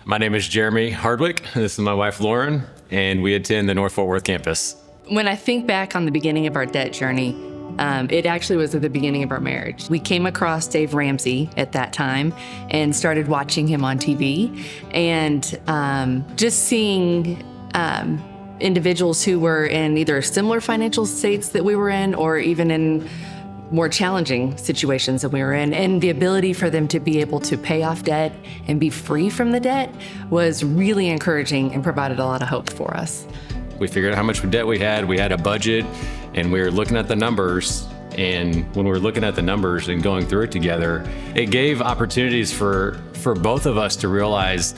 My name is Jeremy Hardwick. This is my wife, Lauren, and we attend the North Fort Worth campus. When I think back on the beginning of our debt journey, it actually was at the beginning of our marriage. We came across Dave Ramsey at that time and started watching him on TV, and just seeing individuals who were in either similar financial states that we were in or even in more challenging situations that we were in, and the ability for them to be able to pay off debt and be free from the debt was really encouraging and provided a lot of hope for us. We figured out how much debt we had a budget, and we were looking at the numbers. And when we were looking at the numbers and going through it together, it gave opportunities for both of us to realize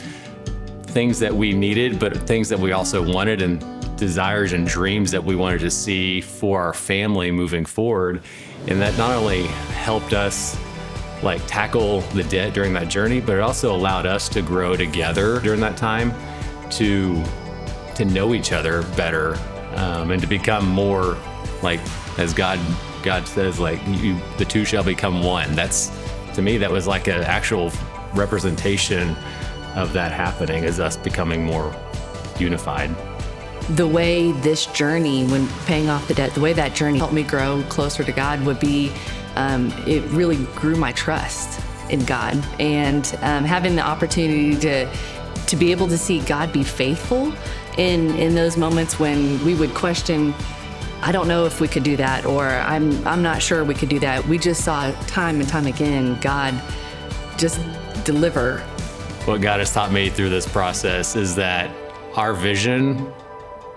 things that we needed, but things that we also wanted, and desires and dreams that we wanted to see for our family moving forward. And that not only helped us tackle the debt during that journey, but it also allowed us to grow together during that time, to know each other better, and to become more as God says, the two shall become one. That's, to me, that was like an actual representation of that happening, is us becoming more unified. The way this journey, when paying off the debt, the way that journey helped me grow closer to God would be, it really grew my trust in God, and having the opportunity to be able to see God be faithful in those moments when we would question, I don't know if we could do that, or I'm not sure we could do that. We just saw time and time again God just deliver. What God has taught me through this process is that our vision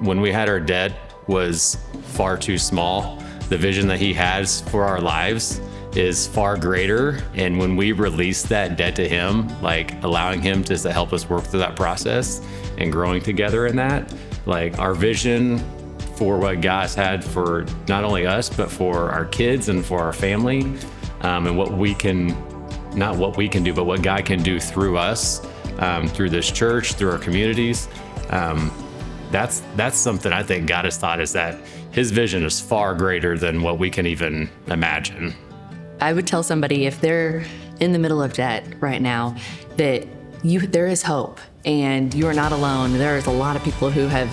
when we had our debt was far too small. The vision that He has for our lives is far greater. And when we release that debt to Him, allowing Him to help us work through that process and growing together in that, our vision for what God's had for not only us, but for our kids and for our family, and what we can, not what we can do, but what God can do through us, through this church, through our communities. That's something I think God has taught us, that His vision is far greater than what we can even imagine. I would tell somebody, if they're in the middle of debt right now, that there is hope and you are not alone. There's a lot of people who have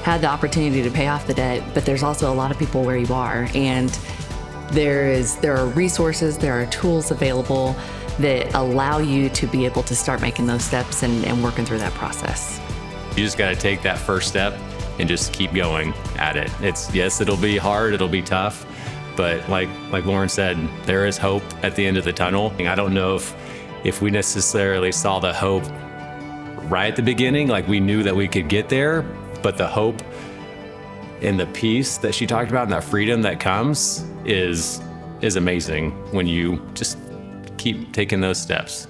had the opportunity to pay off the debt, but there's also a lot of people where you are, and there are resources, there are tools available that allow you to be able to start making those steps and working through that process. You just got to take that first step and just keep going at it. Yes, it'll be hard, it'll be tough, but like Lauren said, there is hope at the end of the tunnel. I don't know if we necessarily saw the hope right at the beginning, we knew that we could get there, but the hope and the peace that she talked about and that freedom that comes is amazing when you just keep taking those steps.